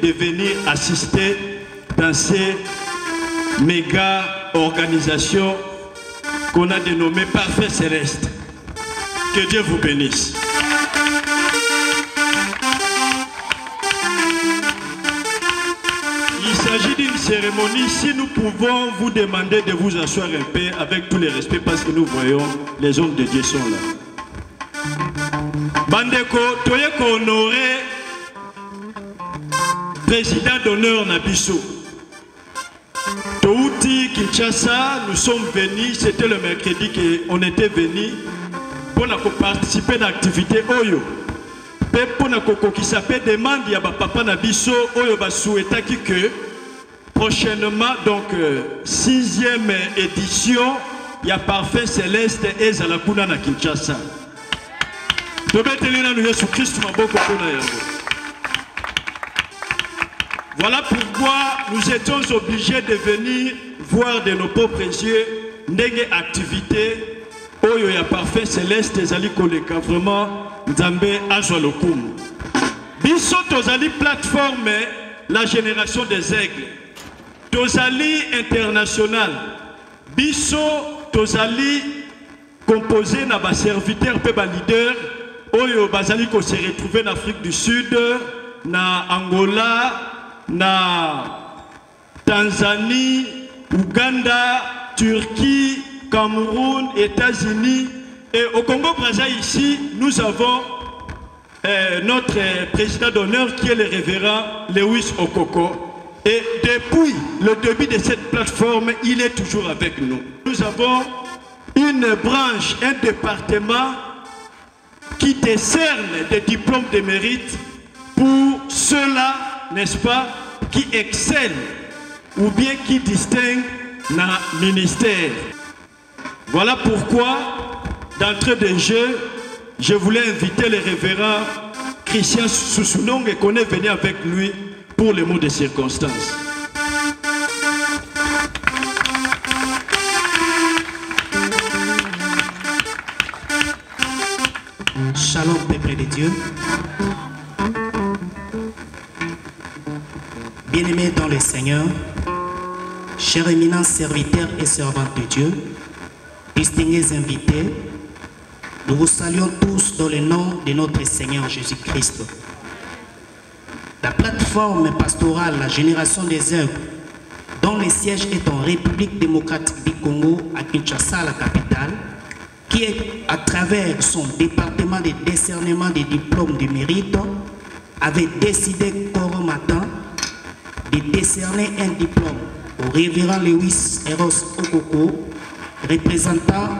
de venir assister dans ces méga organisations qu'on a dénommées Parfait Céleste. Que Dieu vous bénisse. Il s'agit d'une cérémonie. Si nous pouvons vous demander de vous asseoir un peu avec tous les respects parce que nous voyons les hommes de Dieu sont là. Bandeko, toye ko honoré président d'honneur Nabiso. Touti Kinshasa, nous sommes venus, c'était le mercredi qu'on était venus pour participer à l'activité Oyo. Pour qui s'appelle demande, il y a papa Nabiso, Oyo souhaita que prochainement, donc 6e édition, il y a Parfait Céleste et Zalakuna na Kinshasa. Voilà pourquoi nous étions obligés de venir voir de nos propres yeux des activités. Oyo ya Parfait Céleste ezali koleka vraiment Nzambe azwa lokumu. Biso tozali plateforme la génération des aigles. Tozali international. Biso tozali composé na ba serviteur pe ba leader oyo bazali ko se retrouver en Afrique du Sud, na Angola, na Tanzanie, Ouganda, Turquie, Cameroun, États-Unis et au Congo-Brazzaville ici, nous avons notre président d'honneur qui est le révérend Lewis Okoko. Et depuis le début de cette plateforme, il est toujours avec nous. Nous avons une branche, un département qui décerne des diplômes de mérite pour ceux-là, n'est-ce pas, qui excellent ou bien qui distinguent le ministère. Voilà pourquoi, d'entrée de jeu, je voulais inviter le révérend Christian Sousounong et qu'on est venu avec lui pour les mots de circonstance. Shalom, peuple de Dieu. Bien-aimés dans le Seigneur, chers éminents serviteurs et servantes de Dieu, distingués invités, nous vous saluons tous dans le nom de notre Seigneur Jésus-Christ. La plateforme pastorale La Génération des Œuvres, dont le siège est en République démocratique du Congo, à Kinshasa, la capitale, qui est à travers son département de décernement des diplômes de mérite, avait décidé qu'au matin de décerner un diplôme au révérend Lewis Eros Okoko, représentant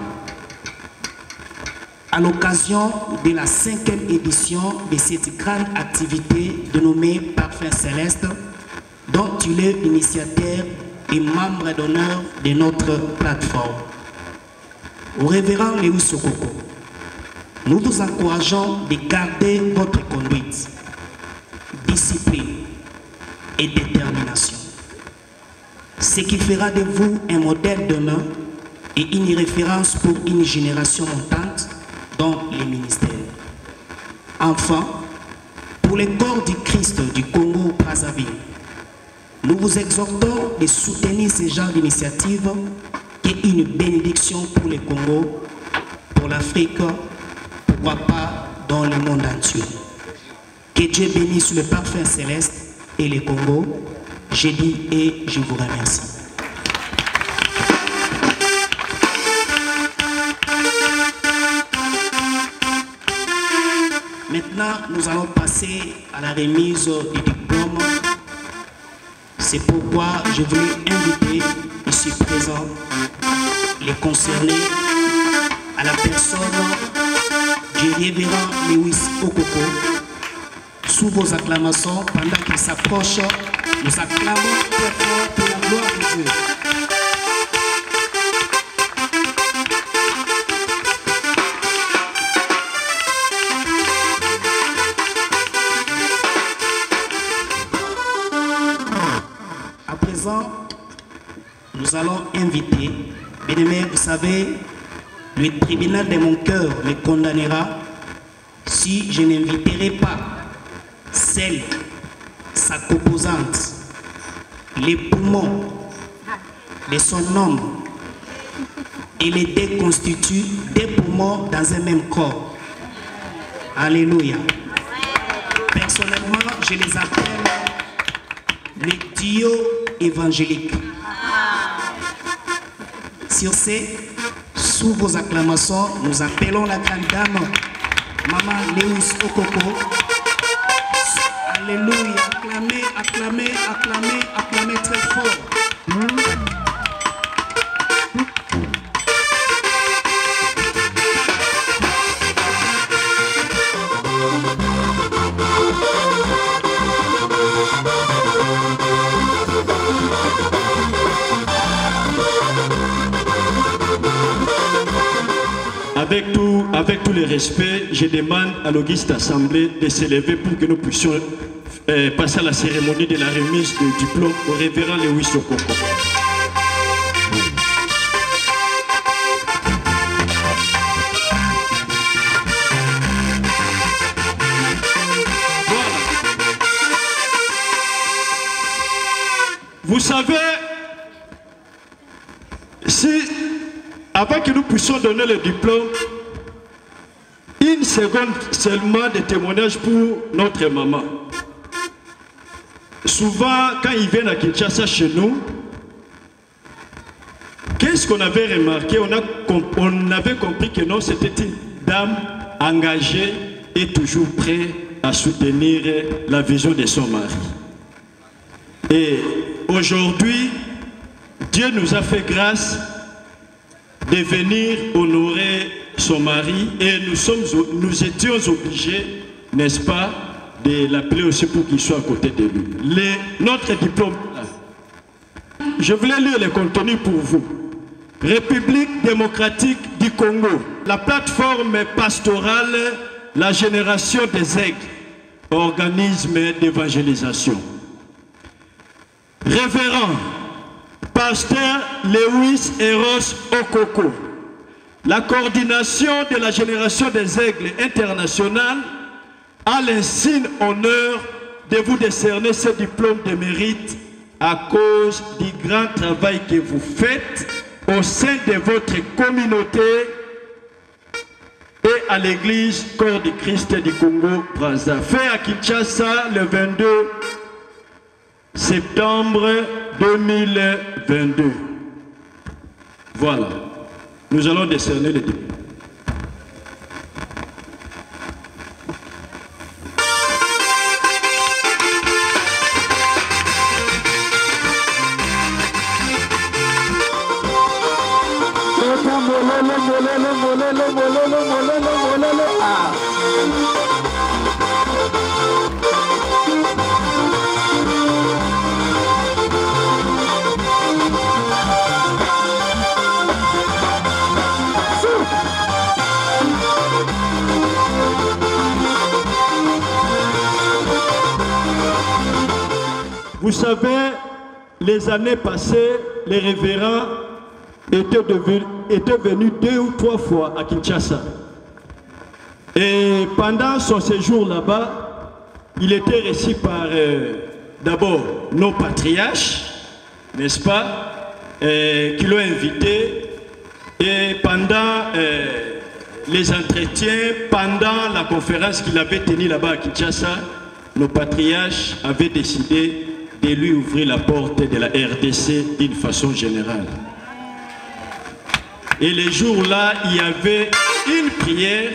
à l'occasion de la 5e édition de cette grande activité dénommée Parfait Céleste, dont il est initiateur et membre d'honneur de notre plateforme. Au révérend Lewis Okoko, nous vous encourageons de garder votre conduite, discipline et détermination. Ce qui fera de vous un modèle demain et une référence pour une génération montante dans les ministères. Enfin, pour le corps du Christ du Congo-Brazzaville, nous vous exhortons de soutenir ce genre d'initiative qui est une bénédiction pour le Congo, pour l'Afrique, pourquoi pas dans le monde entier. Que Dieu bénisse le Parfait Céleste et le Congo. Je dis et je vous remercie. Maintenant, nous allons passer à la remise du diplôme. C'est pourquoi je voulais inviter ici présent les concernés à la personne du révérend Lewis Okoko. Sous vos acclamations, pendant qu'il s'approche, nous acclamons très fort pour la gloire de Dieu. À présent, nous allons inviter, bien-aimés, vous savez, le tribunal de mon cœur me condamnera si je n'inviterai pas sa composante, les poumons de son homme, et les déconstitue des poumons dans un même corps. Alléluia. Personnellement, je les appelle les tuyaux évangéliques. Sur ces, sous vos acclamations, nous appelons la grande dame, Maman Lewis Okoko. Alléluia. Acclamez, acclamez, acclamez, acclamez très fort. Avec tout le respect, je demande à l'Auguste Assemblée de s'élever pour que nous puissions passer à la cérémonie de la remise du diplôme au révérend Lewis Okoko. Voilà. Vous savez, si avant que nous puissions donner le diplôme, une seconde seulement de témoignage pour notre maman. Souvent, quand ils viennent à Kinshasa chez nous, qu'est-ce qu'on avait remarqué? On avait compris que non, c'était une dame engagée et toujours prête à soutenir la vision de son mari. Et aujourd'hui, Dieu nous a fait grâce de venir honorer son mari et nous étions obligés, n'est-ce pas, de l'appeler aussi pour qu'il soit à côté de lui. Notre diplôme, je voulais lire le contenu pour vous. République démocratique du Congo, la plateforme pastorale, la génération des aigles, organisme d'évangélisation. Révérend Pasteur Lewis Eros Okoko, la coordination de la génération des aigles internationale a l'insigne honneur de vous décerner ce diplôme de mérite à cause du grand travail que vous faites au sein de votre communauté et à l'église Corps du Christ du Congo-Brazza. Fait à Kinshasa le 22 septembre 2022. Voilà. Nous allons décerner le diplôme. Vous savez, les années passées, les révérends étaient venus 2 ou 3 fois à Kinshasa. Et pendant son séjour là-bas, il était reçu par d'abord nos patriarches, n'est-ce pas, qui l'ont invité. Et pendant les entretiens, pendant la conférence qu'il avait tenue là-bas à Kinshasa, nos patriarches avaient décidé de lui ouvrir la porte de la RDC d'une façon générale. Et les jours-là, il y avait une prière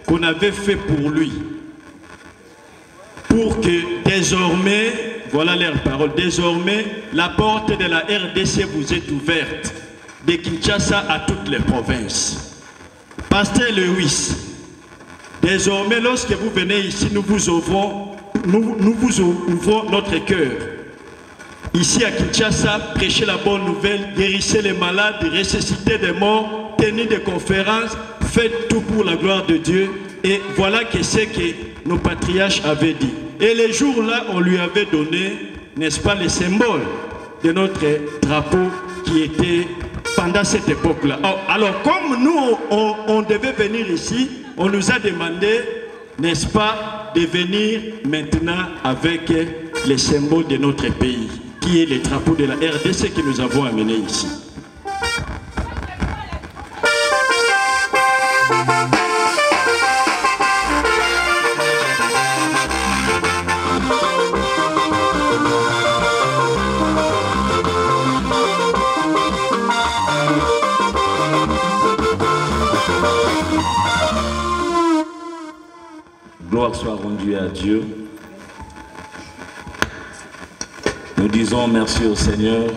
qu'on avait fait pour lui. Pour que désormais, voilà leurs paroles, désormais, la porte de la RDC vous est ouverte, de Kinshasa à toutes les provinces. Pasteur Lewis, désormais, lorsque vous venez ici, nous vous ouvrons notre cœur. Ici à Kinshasa, prêchez la bonne nouvelle, guérissez les malades, ressuscitez des morts, tenez des conférences, faites tout pour la gloire de Dieu. Et voilà que c'est que nos patriarches avaient dit. Et les jours-là, on lui avait donné, n'est-ce pas, les symboles de notre drapeau qui était pendant cette époque-là. Alors, comme nous, on devait venir ici, on nous a demandé, n'est-ce pas, de venir maintenant avec le symbole de notre pays, qui est le drapeau de la RDC que nous avons amené ici. Gloire soit rendue à Dieu. Nous disons merci au Seigneur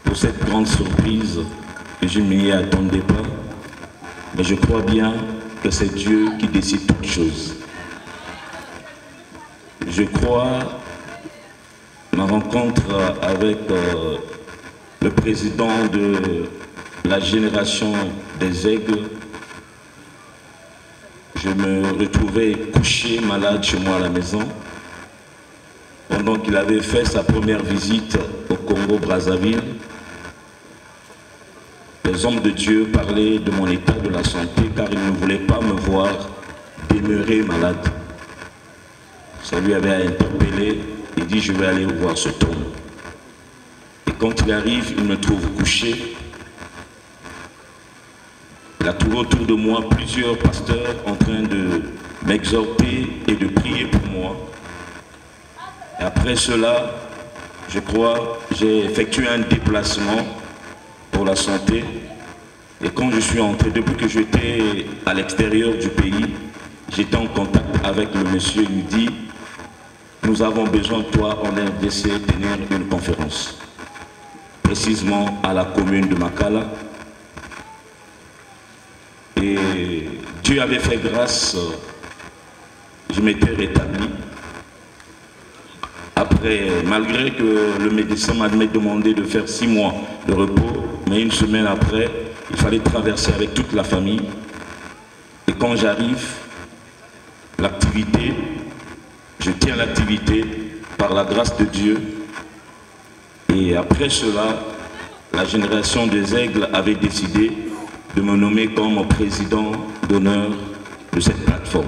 pour cette grande surprise que je m'y attendais pas. Mais je crois bien que c'est Dieu qui décide toutes choses. Je crois ma rencontre avec le président de la génération des aigles. Je me retrouvais couché malade chez moi à la maison pendant qu'il avait fait sa première visite au Congo-Brazzaville. Les hommes de Dieu parlaient de mon état de la santé car ils ne voulaient pas me voir demeurer malade. Ça lui avait interpellé et dit je vais aller voir ce homme. Et quand il arrive, il me trouve couché. Il a trouvé autour de moi plusieurs pasteurs en train de m'exhorter et de prier pour moi. Et après cela, je crois, j'ai effectué un déplacement pour la santé. Et quand je suis entré, depuis que j'étais à l'extérieur du pays, j'étais en contact avec le monsieur. Il me dit, nous avons besoin de toi en RDC tenir une conférence. Précisément à la commune de Makala. Et Dieu avait fait grâce, je m'étais rétabli. Après, malgré que le médecin m'avait demandé de faire 6 mois de repos, mais une semaine après, il fallait traverser avec toute la famille. Et quand j'arrive, l'activité, je tiens l'activité par la grâce de Dieu. Et après cela, la génération des aigles avait décidé de me nommer comme président d'honneur de cette plateforme.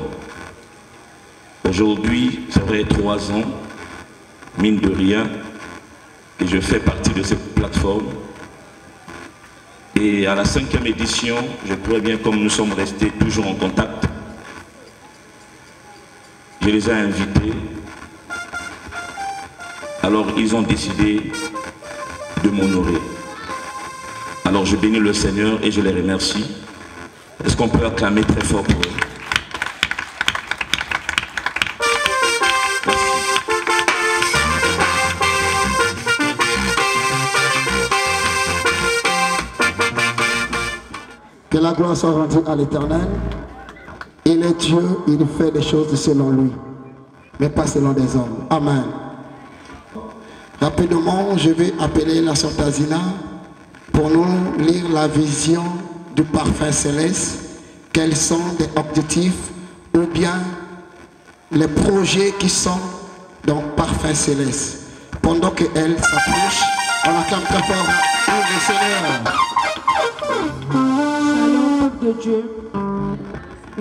Aujourd'hui, ça fait 3 ans, mine de rien, que je fais partie de cette plateforme. Et à la 5e édition, je crois bien comme nous sommes restés toujours en contact, je les ai invités. Alors ils ont décidé de m'honorer. Alors je bénis le Seigneur et je les remercie. Est-ce qu'on peut acclamer très fort pour eux? Merci. Que la gloire soit rendue à l'Éternel. Il est Dieu, il fait des choses selon lui, mais pas selon des hommes. Amen. Rapidement, je vais appeler la sœur Tazina pour nous lire la vision du parfum céleste. Quels sont les objectifs ou bien les projets qui sont dans le parfum céleste. Pendant qu'elle s'approche, on acclame très fort le Seigneur. Shalom, peuple de Dieu.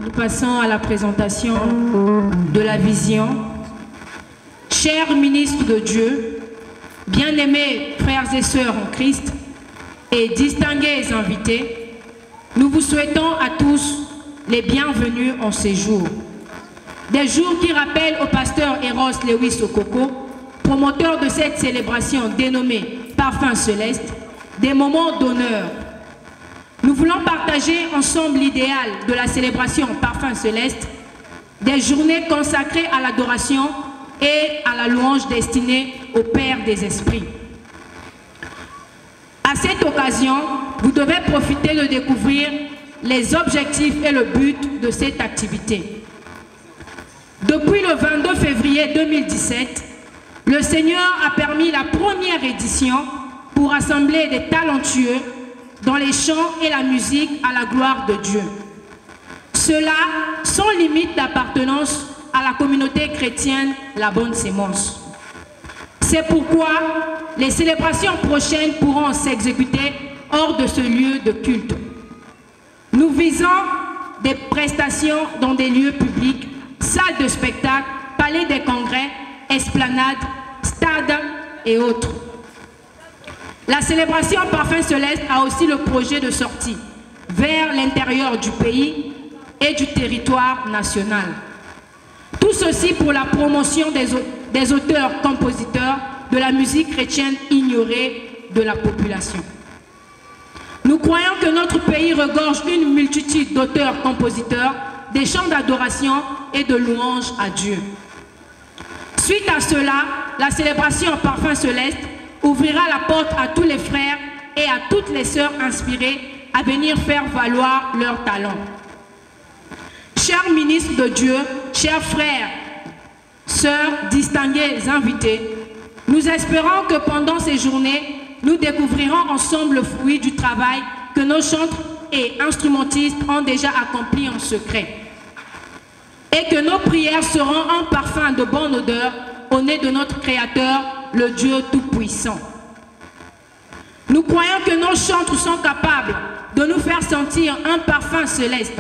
Nous passons à la présentation de la vision. Chers ministres de Dieu, bien-aimés frères et sœurs en Christ et distingués invités, nous vous souhaitons à tous les bienvenus en ces jours. Des jours qui rappellent au pasteur Eros Lewis Okoko, promoteur de cette célébration dénommée Parfum Céleste, des moments d'honneur. Nous voulons partager ensemble l'idéal de la célébration Parfum Céleste, des journées consacrées à l'adoration et à la louange destinée au Père des Esprits. À cette occasion, vous devez profiter de découvrir les objectifs et le but de cette activité. Depuis le 22 février 2017, le Seigneur a permis la première édition pour rassembler des talentueux dans les chants et la musique à la gloire de Dieu. Cela sans limite d'appartenance à la communauté chrétienne La Bonne Sémence. C'est pourquoi les célébrations prochaines pourront s'exécuter hors de ce lieu de culte. Nous visons des prestations dans des lieux publics, salles de spectacle, palais des congrès, esplanades, stades et autres. La célébration Parfum Céleste a aussi le projet de sortie vers l'intérieur du pays et du territoire national. Tout ceci pour la promotion des auteurs-compositeurs de la musique chrétienne ignorée de la population. Nous croyons que notre pays regorge une multitude d'auteurs-compositeurs, des chants d'adoration et de louanges à Dieu. Suite à cela, la célébration Parfum Céleste ouvrira la porte à tous les frères et à toutes les sœurs inspirées à venir faire valoir leurs talents. Chers ministres de Dieu, chers frères, sœurs, distingués invités, nous espérons que pendant ces journées, nous découvrirons ensemble le fruit du travail que nos chantres et instrumentistes ont déjà accompli en secret. Et que nos prières seront un parfum de bonne odeur au nez de notre Créateur, le Dieu Tout-Puissant. Nous croyons que nos chantres sont capables de nous faire sentir un parfum céleste,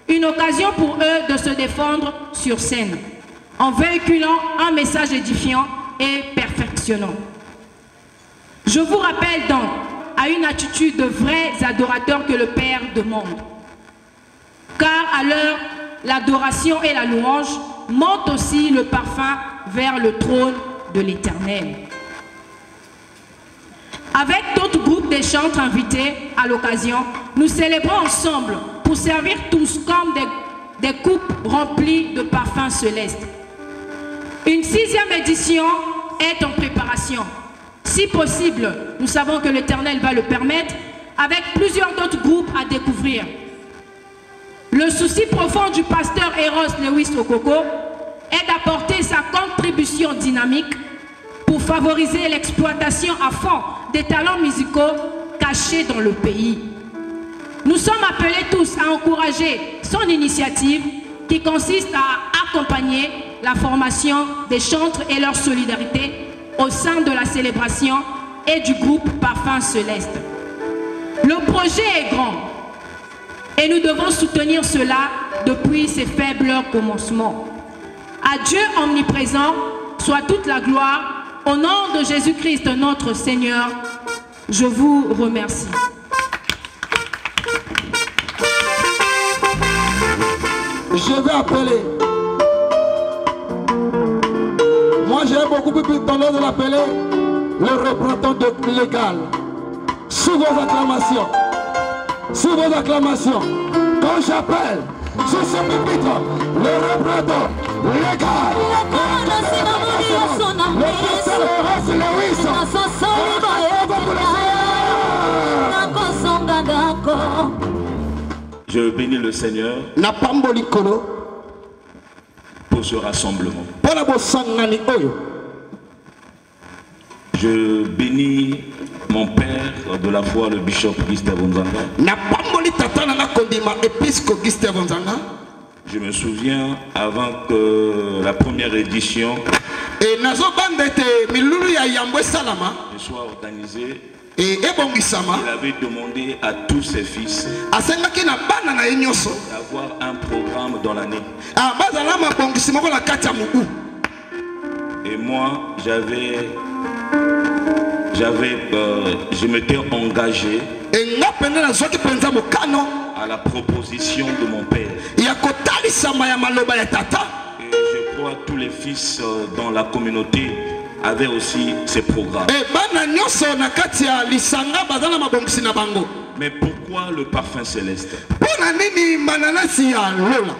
une occasion pour eux de se défendre sur scène, en véhiculant un message édifiant et perfectionnant. Je vous rappelle donc à une attitude de vrais adorateurs que le Père demande. Car à l'heure, l'adoration et la louange montent aussi le parfum vers le trône de l'Éternel. Avec d'autres groupes de chantres invités à l'occasion, nous célébrons ensemble pour servir tous comme des coupes remplies de parfums célestes. Une 6e édition est en préparation. Si possible, nous savons que l'Éternel va le permettre, avec plusieurs autres groupes à découvrir. Le souci profond du pasteur Eros Lewis Okoko est d'apporter sa contribution dynamique pour favoriser l'exploitation à fond des talents musicaux cachés dans le pays. Nous sommes appelés tous à encourager son initiative qui consiste à accompagner la formation des chantres et leur solidarité au sein de la célébration et du groupe Parfum Céleste. Le projet est grand et nous devons soutenir cela depuis ses faibles commencements. À Dieu omniprésent soit toute la gloire. Au nom de Jésus-Christ notre Seigneur, je vous remercie. Je vais appeler. Moi j'ai beaucoup plus tendance de l'appeler le représentant légal. Sous vos acclamations. Sous vos acclamations. Quand j'appelle sur ce pupitre le représentant légal. Le pasteur Eros Lewis. Je bénis le Seigneur pour ce rassemblement. Je bénis mon père de la foi, le bishop Gustave Nzanga. Je me souviens avant que la première édition soit organisée, il avait demandé à tous ses fils d'avoir un programme dans l'année. Et moi, je m'étais engagé à la proposition de mon père. Et je crois que tous les fils dans la communauté avaient aussi ces programmes. Mais pourquoi le parfum céleste?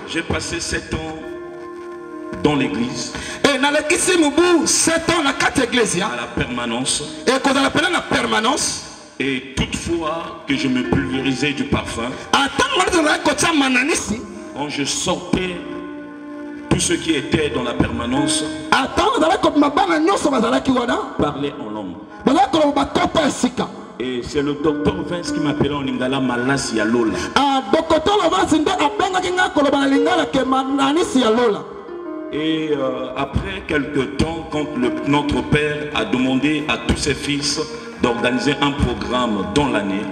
J'ai passé 7 ans dans l'église, à la permanence, et toutefois que je me pulvérisais du parfum, quand je sortais, tout ce qui était dans la permanence parlait en langue. Et c'est le docteur Vince qui m'appelait en lingala Malasi Yalola. Et après quelques temps, quand notre père a demandé à tous ses fils d'organiser un programme dans l'année,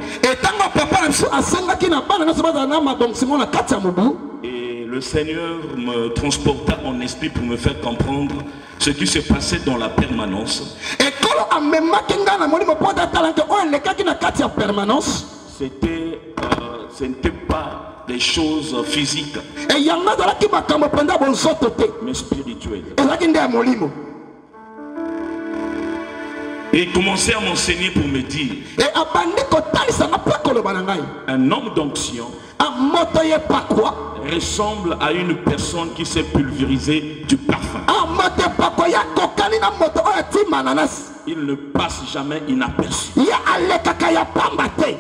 et le Seigneur me transporta en esprit pour me faire comprendre ce qui se passait dans la permanence. Et quand on m'a maquinga na moni mo pota talent on le kaki na kati ya permanence. Ce n'était pas des choses physiques, Et yanga dans la qui m'a comme pendant bon sototé. mais spirituelles. Et là qui ndé molimo. Et il commençait à m'enseigner pour me dire, Et abandi ko talisa na pa ko lo banangai. un homme d'onction A moto ye pa quoi? ressemble à une personne qui s'est pulvérisée du parfum. A moto pa quoi ya kokani na moto o ti mananas. Il ne passe jamais inaperçu. Ya ale kaka ya pambate.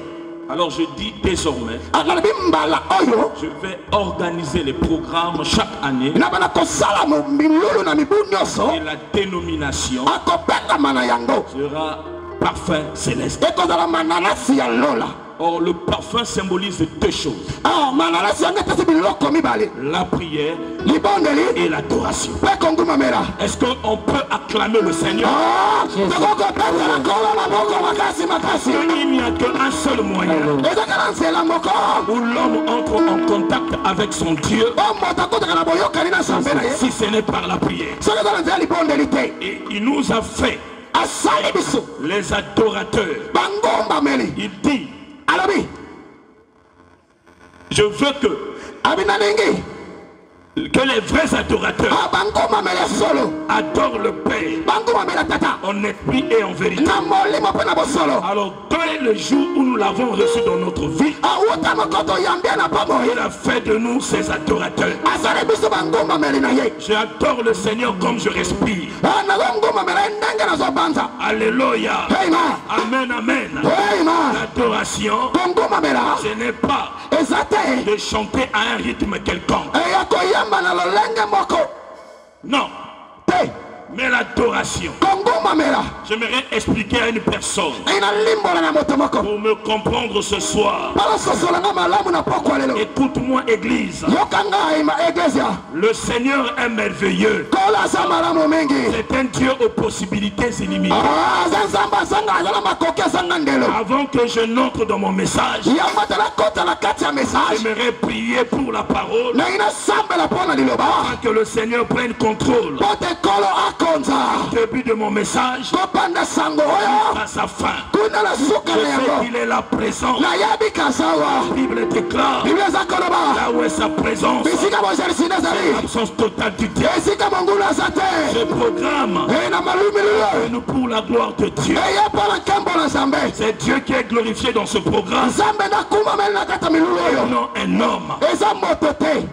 Alors je dis désormais, Ala bimbala oyo. je vais organiser les programmes chaque année Na bana ko sala mo milulu na mibu nyoso. et la dénomination Akopenda mana yango. sera parfum céleste. Et ko la mananas ya lola. Or le parfum symbolise deux choses, Ah mananas ya ngata biloko mibale. la prière Libondeli et l'adoration. pe konguma mera. Est-ce qu'on peut acclamer le Seigneur? Ah, toko pesa na kola na boko makasi makasi. Il n'y a qu'un seul moyen Eza kana nsela moko. où l'homme entre en contact avec son Dieu, O moto kotaka na boyokani na sambe na ye. si ce n'est par la prière. Soki eza na nzela libondeli te. Et il nous a fait Asali biso. les adorateurs. Bangomba meli. Il dit, Alobi. je veux que Abina nengi. les vrais adorateurs Ah bangomba meli solo. adorent le Père Bangomba meli tata. en esprit et en vérité. Na molimo pe na bosolo. Alors dès le jour où nous l'avons reçu dans notre vie, Awuta makoto yambia na pamoye. il a fait de nous ses adorateurs. Asali biso bangomba meli na ye. J'adore le Seigneur comme je respire. Ah na ngomba meli ndenge na zo banza. Alléluia. Hey ma. Amen, amen. Hey ma. L'adoration, Bangomba mela. ce n'est pas Ezate. de chanter à un rythme quelconque. Eya koyamba na lolenge moko. Non, Te. mais l'adoration. Bangomba mela. J'aimerais expliquer à une personne Ina limbola na moto moko. pour me comprendre ce soir. Pala sosola nga malamu na poko lelo. Écoute-moi, Église. Yokanga ima iglesia. Le Seigneur est merveilleux. Kola za malamu mengi. C'est un Dieu aux possibilités illimitées. Ah, zanzamba zanga azala makoki azanga ndelo. Avant que je n'entre dans mon message, Yamba tala kota na kati ya message. j'aimerais prier pour la parole, Na ina sambela pona liloba. afin que le Seigneur prenne contrôle. Pote kolo akonza. Au début de mon message, Kopanda sango oyo. à sa fin, Kuna la suka je na sais yango. qu'il est là présent. Na yabi kasawa. La Bible déclare, Biblia za koloba. là où est sa présence, Bisika bojarisi nazari. l'absence totale du diable. Esika mongula zate. Ce programme E na malumi est lilo. nous pour la gloire de Dieu. E ya pala kambo na zambe. C'est Dieu qui est glorifié dans ce programme, Zambe na kuma meli na kata milulu oyo. non un homme. Eza moto te.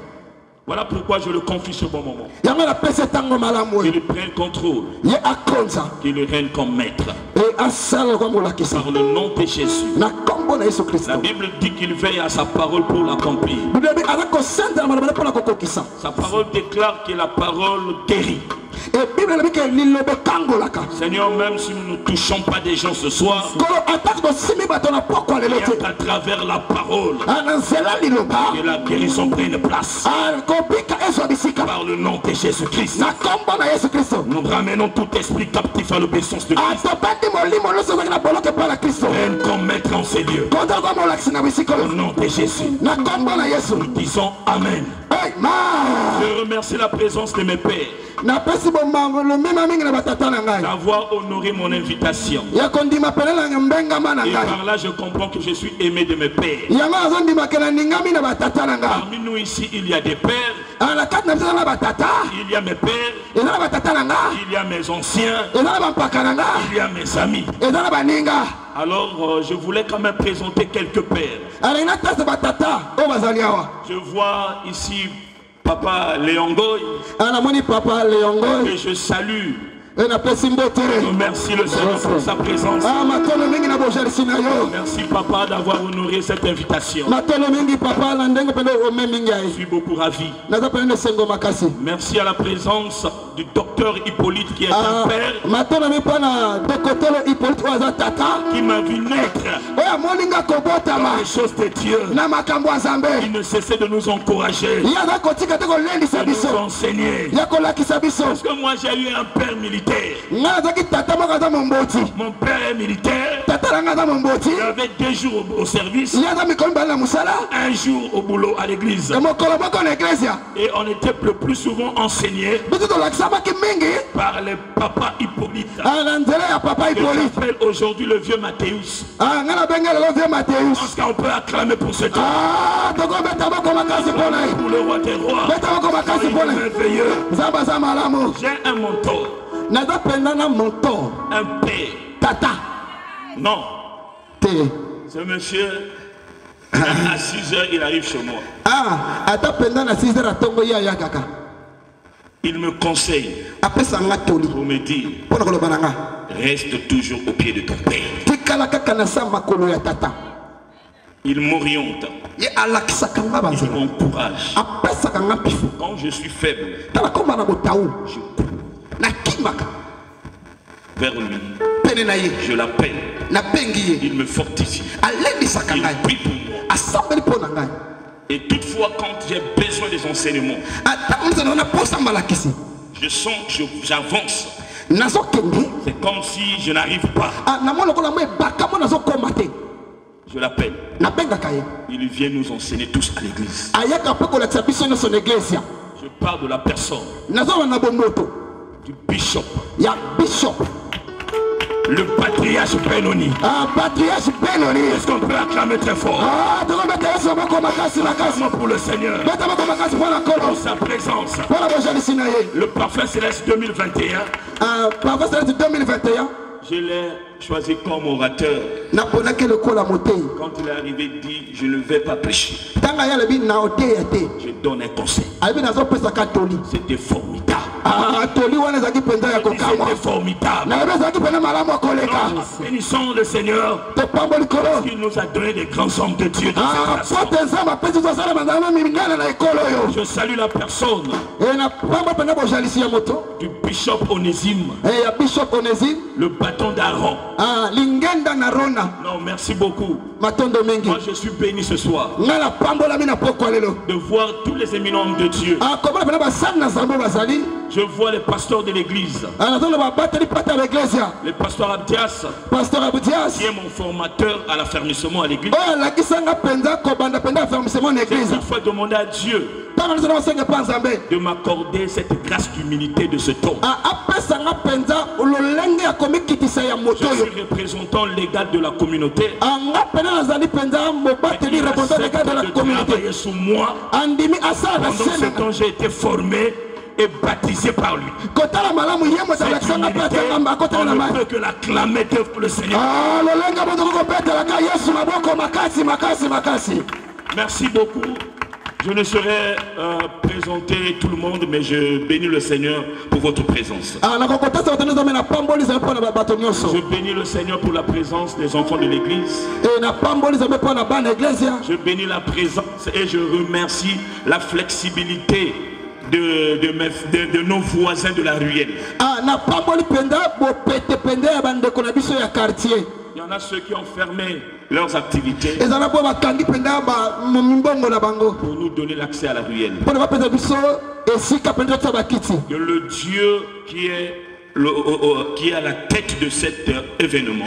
Voilà pourquoi je le confie ce bon moment. Yango na pese tango malamu oyo. Qu'il prenne contrôle, Ye akonza. qu'il règne comme maître. E asala kwa molakisa. Par le nom de Jésus. Na kombo na Yesu La Kristo. Bible dit qu'il veille à sa parole pour l'accomplir. Biblia bi ala kosenta na malabala pona kokokisa. Sa parole déclare que la parole guérit. E Biblia bi ke lilobe kangolaka. Seigneur, même si nous ne touchons pas des gens ce soir, Kolo attaque do simi bato na poko lelo rien te. qu'à travers la parole, Ana nzela liloba. que la guérison prenne place. Ah, kopika ezo bisika. Par le nom de Jésus-Christ, Na kombo na Yesu Kristo. nous ramenons tout esprit captif à l'obéissance de Christ. Atopandi molimo loso na boloke pala Kristo. Règne comme maître en ces lieux. Kota kwa molakisi na bisika. Au nom de Jésus, Na kombo na Yesu. nous disons Amen. Hey ma. Je remercie la présence de mes pères Na pesi bomango lo mema mingi na batata na ngai. d'avoir honoré mon invitation. Ya kondima pelela mbenga mana Et ngai. par là, je comprends que je suis aimé de mes pères. Yango azondima kela ningami na batata na ngai. Parmi nous ici, il y a des pères, Ana kati na biso na batata. il y a mes pères, Eza na batata na ngai. il y a mes anciens, Eza na bampaka na ngai. il y a mes amis. Eza na baninga. Alors, je voulais quand même présenter quelques pères. Ala ina tasa batata o bazali awa. Je vois ici Papa Léongoy, Ana moni papa Leongo. que je salue. E na pesi mbotere. Je remercie le Seigneur pour sa présence. Ah matolo mingi na bojarisi na yo. Merci Papa d'avoir honoré cette invitation. Matolo mingi papa na ndenge pele o me mingi Je ai. suis beaucoup ravi. Naza pele ne sengo makasi. Merci à la présence du docteur Hippolyte qui est Ah un père matolo mi pana dokotelo Hippolyte waza tata. qui m'a vu naître Oya moninga dans kobotama. les choses de Dieu. Na makambo ya Nzambe. Il ne cessait de nous encourager, Ye aza kotika te kolendisa de nous biso. enseigner. Ya kolakisa biso. Parce que moi j'ai eu un père militaire. Nga azaki tata moko aza momboti. Mon père est militaire. Tata nanga aza momboti. Il avait 2 jours au service, Ye aza mikolo mibale na mosala. 1 jour au boulot à l'église. E mokolo moko na eklesia. Et on était le plus souvent enseigné Biso tolakisa par le papa Hippolyte. Papa Hippolyte. J'appelle aujourd'hui le vieux Mathéus. Parce qu'on peut acclamer pour ce temps. Pour le roi des rois. Merveilleux. J'ai un mentor. Un père. Tata. Non. Ce monsieur, à 6 h, il arrive chez moi. Il me conseille pour me dire, reste toujours au pied de ton père. Il m'oriente. Il m'encourage. Quand je suis faible, je cours vers lui. Je l'appelle. Il me fortifie. Il prie pour moi. Et toutefois, quand j'ai besoin des enseignements, je sens que j'avance. C'est comme si je n'arrive pas. Je l'appelle. Il vient nous enseigner tous à l'église. Je parle de la personne du bishop. Le patriarche Benoni. Est-ce qu'on peut acclamer très fort? Pour le Seigneur. Pour sa présence. Le parfum céleste 2021. Je l'ai choisi comme orateur. Quand il est arrivé, il dit, je ne vais pas prêcher. Je donne un conseil. C'était formidable. C'était formidable. Bénissons le Seigneur parce qu'il nous a donné des grands hommes de Dieu dans cette nation. Je salue la personne du bishop Onésime, le bâton d'Aaron. Non, merci beaucoup. Moi je suis béni ce soir de voir tous les éminents hommes de Dieu. Je vois les pasteurs de l'église. Le pasteur Abdias, qui est mon formateur à l'affermissement à l'église. J'ai une fois demandé à Dieu de m'accorder cette grâce d'humilité de ce temps. Je suis représentant légal de la communauté. Pendant sous moi. Pendant ce temps, j'ai été formé et baptisé par lui. Cette humilité, on ne peut que l'acclamer pour le Seigneur. Merci beaucoup. Je ne saurais présenter tout le monde, mais je bénis le Seigneur pour votre présence. Je bénis le Seigneur pour la présence des enfants de l'église. Je bénis la présence et je remercie la flexibilité de nos voisins de la ruelle. Il y en a ceux qui ont fermé leurs activités pour nous donner l'accès à la ruelle. Que le Dieu qui est à la tête de cet événement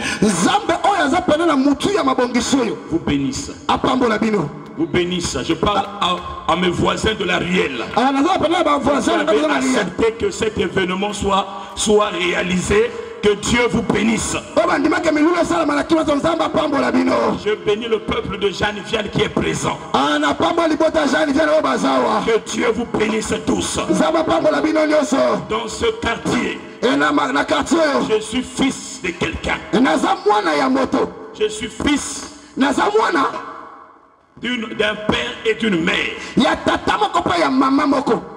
vous bénisse. Vous bénisse. Je parle à mes voisins de la ruelle. Vous avez accepté que cet événement soit réalisé. Que Dieu vous bénisse. Je bénis le peuple de Jeanne-Vienne qui est présent. Que Dieu vous bénisse tous. Dans ce quartier, je suis fils de quelqu'un. Je suis fils d'un père et d'une mère.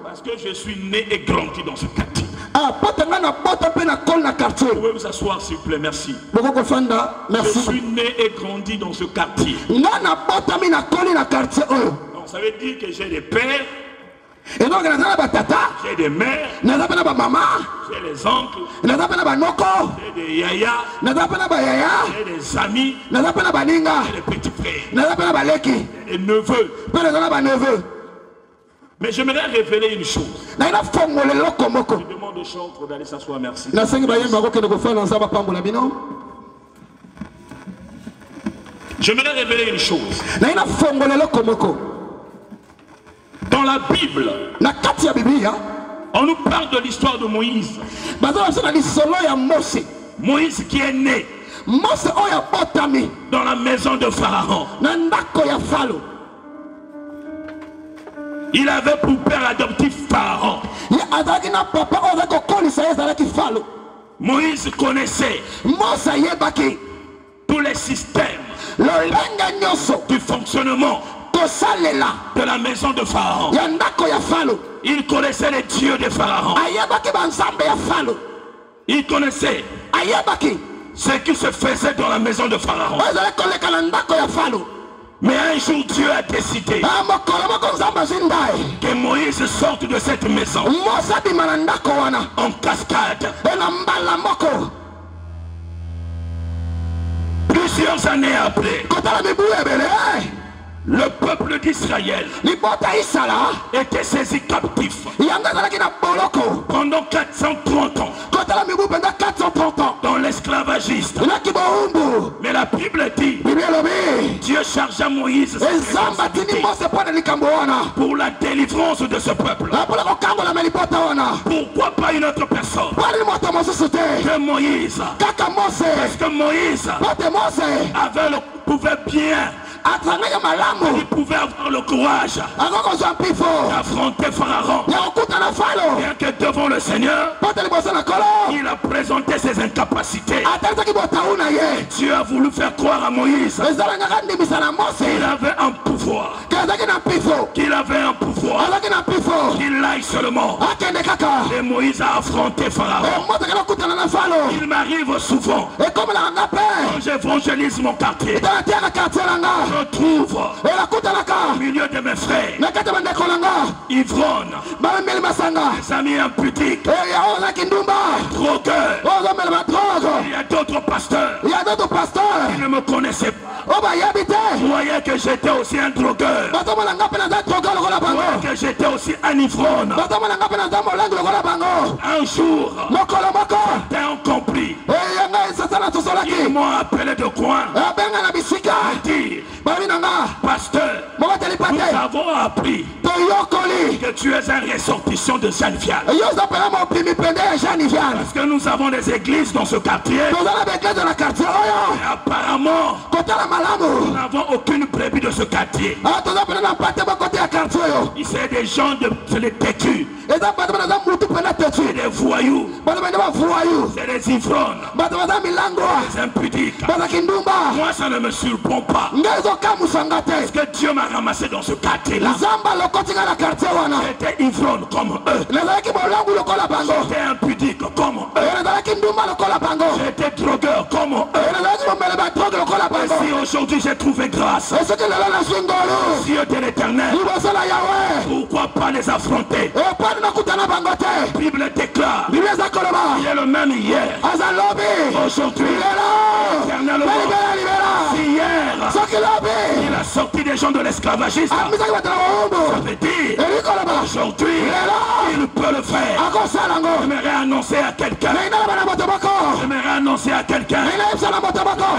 Parce que je suis né et grandi dans ce quartier. Vous pouvez vous asseoir s'il vous plaît, merci. Je suis né et grandi dans ce quartier. Donc ça veut dire que j'ai des pères, j'ai des mères, j'ai des oncles, j'ai des yayas, j'ai des amis, j'ai des petits frères, j'ai des neveux. Mais j'aimerais révéler une chose. Je demande au chantre d'aller s'asseoir, merci. J'aimerais révéler une chose. Dans la Bible, On nous parle de l'histoire de Moïse. Moïse qui est né dans la maison de Pharaon. Il avait pour père adoptif Pharaon. Moïse connaissait tous les systèmes du fonctionnement de la maison de Pharaon. Il connaissait les dieux de Pharaon. Il connaissait ce qui se faisait dans la maison de Pharaon. Mais un jour Dieu a décidé que Moïse sorte de cette maison en cascade. Plusieurs années après, le peuple d'Israël était saisi captif pendant 430 ans dans l'esclavagiste. Mais la Bible dit, Dieu chargea Moïse pour la délivrance de ce peuple. Pourquoi pas une autre personne que Moïse? Parce que Moïse pouvait bien, il pouvait avoir le courage d'affronter Pharaon. Bien que devant le Seigneur, il a présenté ses incapacités. Dieu a voulu faire croire à Moïse qu'il avait un pouvoir, qu'il aille seulement. Et Moïse a affronté Pharaon. Il m'arrive souvent, quand j'évangélise mon quartier, je trouve au milieu de mes frères ivrognes, des amis impudiques, drogueurs. Il y a d'autres pasteurs qui ne me connaissaient pas. Voyez que j'étais aussi un drogueur. Voyez que j'étais aussi un ivrogne. Un jour, certains ont compris. Ils m'ont appelé de coin. Pasteur, nous avons appris que tu es un ressortissant de Jeanne-Vial. Parce que nous avons des églises dans ce quartier. Et apparemment, nous n'avons aucune brebis de ce quartier. C'est des gens de les têtus. C'est des voyous. C'est des ivrognes. Des impudiques. Moi, ça ne me surprend pas. Parce que Dieu m'a ramassé dans ce quartier-là. J'étais ivrogne comme eux. J'étais impudique comme eux. J'étais drogueur comme eux. Et si aujourd'hui j'ai trouvé grâce, Dieu de l'Éternel, pourquoi pas les affronter? La Bible déclare, il est le même hier, aujourd'hui, éternellement. Si hier, il a sorti des gens de l'esclavagisme, ça veut dire, aujourd'hui, il peut le faire. J'aimerais annoncer à quelqu'un,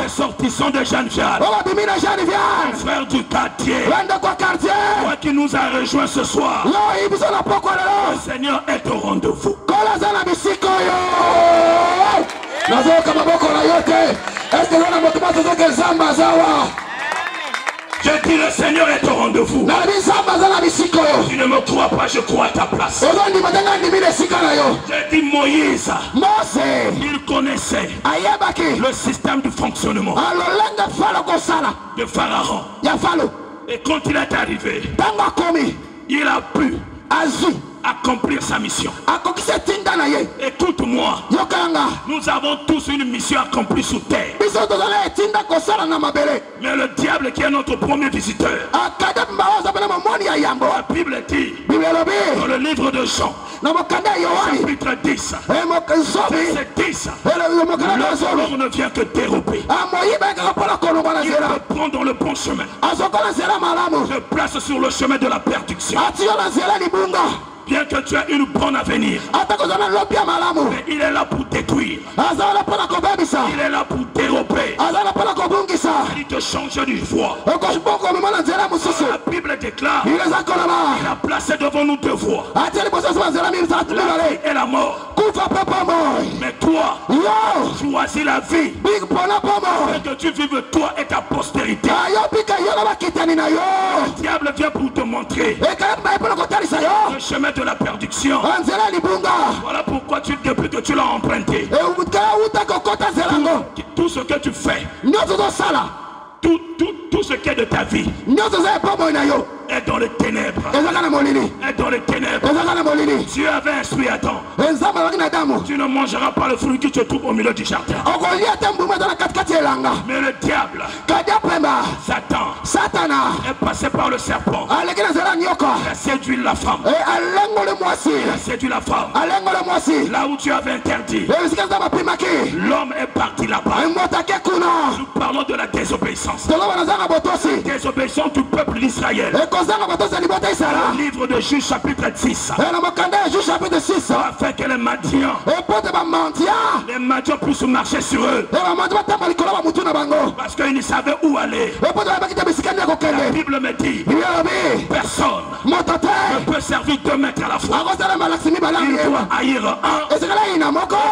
les sortissants de Jeanne-Vial, un frère du quartier, toi qui nous a rejoints ce soir, le Seigneur est au rendez-vous. Je dis le Seigneur est au rendez-vous. Tu ne me crois pas, je crois à ta place. Je dis Moïse, il connaissait le système de fonctionnement de Pharaon. Et quand il est arrivé, il a pu accomplir sa mission. Écoute-moi, nous avons tous une mission accomplie sous terre. Mais le diable qui est notre premier visiteur, la Bible dit dans le livre de Jean, chapitre 10, verset 10, le voleur ne vient que dérober. Il te prend dans le bon chemin, te place sur le chemin de la perdition. Bien que tu aies une bonne avenir, mais il est là pour détruire. Il est là pour dérober. Il te change du voie. La Bible déclare qu'il a placé devant nous 2 voies. Et la mort. Mais toi, choisis la vie. Et que tu vives toi et ta postérité. Le diable vient pour te montrer le chemin de la perdition. Voilà pourquoi depuis que tu l'as emprunté, tout ce que tu fais, tout ce qui est de ta vie est dans les ténèbres. Est dans les ténèbres. Tu avais instruit Adam. Tu ne mangeras pas le fruit qui se trouve au milieu du jardin. Mais le diable, Satan, est passé par le serpent. Il a séduit la femme. Il a séduit la femme. Là où tu avais interdit, l'homme est parti là-bas. Nous parlons de la désobéissance. Désobéissance du peuple d'Israël. Le livre de Juge chapitre 10. Afin que les Madians puissent marcher sur eux. Parce qu'ils ne savaient où aller. La Bible me dit, personne ne peut servir 2 maîtres à la fois. Il doit haïr un et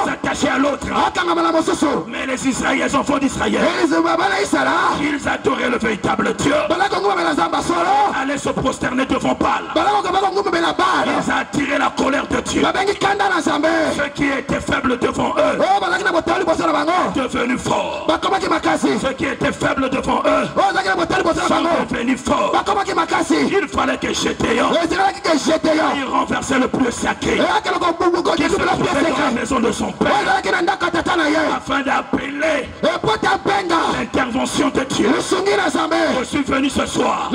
s'attacher à l'autre. Mais les Israéliens, les enfants d'Israël, ils adoraient le véritable Dieu. Allaient se prosterner devant Baal. Ils ont attiré la colère de Dieu. Ceux qui étaient faibles devant eux, devenus forts. Ceux qui étaient faibles devant eux, sont devenus forts. Il fallait que Gédéon il renversait le plus sacré qui se trouvait dans la maison de son père, afin d'appeler l'intervention de Dieu. Je suis venu ce soir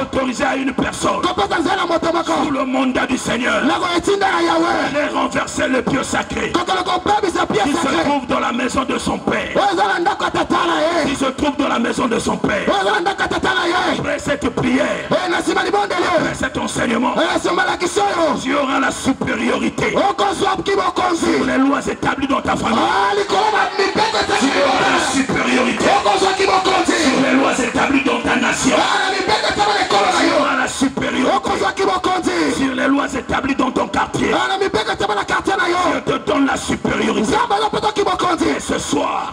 autorisé à une personne sous le mandat du Seigneur d'aller renverser le pieu sacré qui se trouve dans la maison de son père. Qui se trouve dans la maison de son père. Après cette prière, après cet enseignement, tu auras la supériorité sur les lois établies dans ta famille. Tu auras la supériorité sur les lois établies dans ta nation. Tu auras la supériorité sur les lois établies dans ton quartier. Je te donne la supériorité. Et ce soir,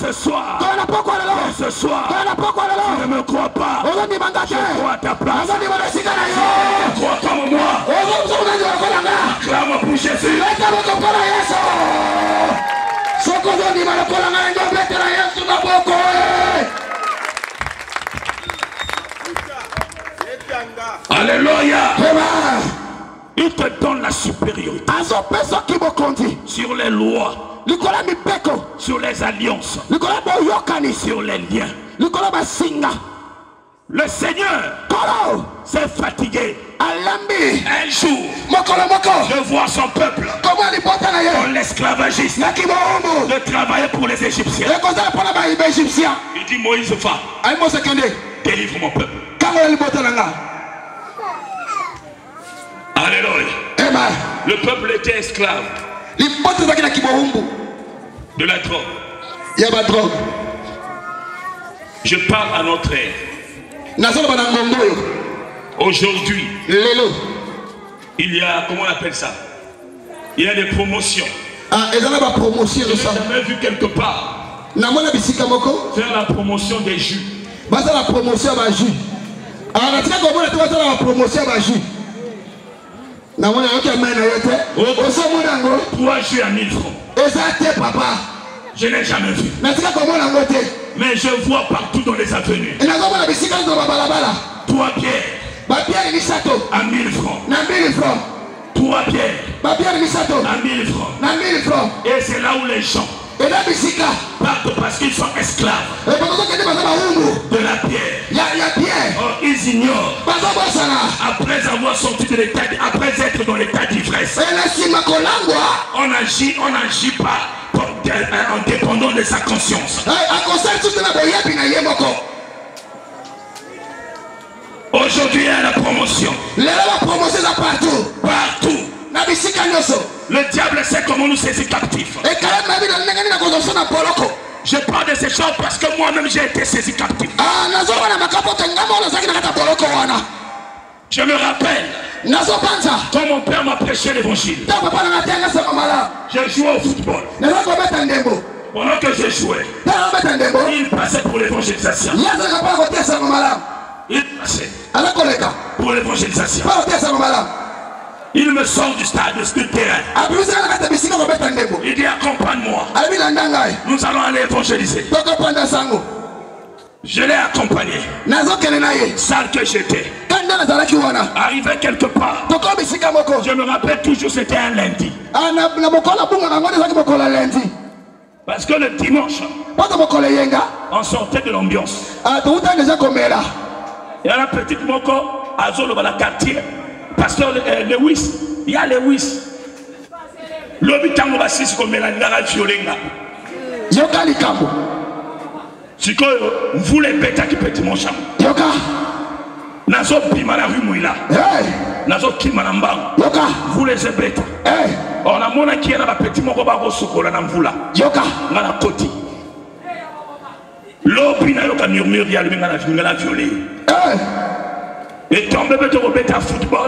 ce soir, ce soir, tu ne me crois pas. Je crois à ta place. Je crois comme moi. Clame pour Jésus. Alléluia. Il te donne la supériorité sur les lois, sur les alliances, sur les liens. Le Seigneur s'est fatigué un jour de voir son peuple dans l'esclavagisme, de travailler pour les Égyptiens. Il dit, Moïse, va, délivre mon peuple. Alléluia. Le peuple était esclave de la drogue. Je parle à notre ère. Aujourd'hui, il y a, comment on appelle ça? Il y a des promotions. Je n'ai jamais vu quelque part faire la promotion des jus. La promotion des jus. Na mwana yote amena yote. Oso mwana ngo 3 jus à 1000 francs. Ezate papa. Je n'ai jamais vu. Natika kwa mwana ngote. Mais je vois partout dans les avenues. Na kwa mwana bisika ndo balabala. 3 pierres. Ba pierre ni sato. À 1000 francs. Na 1000 francs. 3 pierres. Ba pierre ni sato. À 1000 francs. Na 1000 francs. Et c'est là où les gens partent parce qu'ils sont esclaves de la pierre. Oh, ils ignorent. Après avoir sorti de l'état, après être dans l'état d'ivresse, on n'agit pas en dépendant de sa conscience. Aujourd'hui, il y a la promotion. Partout. Le diable sait comment nous saisir captifs. Je parle de ces choses parce que moi-même j'ai été saisi captif. Je me rappelle quand mon père m'a prêché l'évangile. J'ai joué au football. Pendant que je jouais, il passait pour l'évangélisation. Il passait pour l'évangélisation. Il me sort du stade, du terrain. Il dit accompagne-moi. Nous allons aller évangéliser. Je l'ai accompagné. Salle que j'étais. Arrivé quelque part. Je me rappelle toujours, c'était un lundi. Parce que le dimanche, on sortait de l'ambiance. Il y a la petite moko à Zolo dans le quartier. Pasteur Lewis, il y a Lewis. L'hobitango va s'y comme la violenga. Yoka likambo. Siko, vous les bêtes qui pètent mon champ. Yoka. Nazo bima la rue Mouila. Nazo kimanamba. Yoka. Vous les bêtes. On a mon qui est dans la petite moko babo sukola namvula. Yoka. Ngana koti. L'opina yoka murmure ya lui ngana violé. Et tombé bête au bête à football.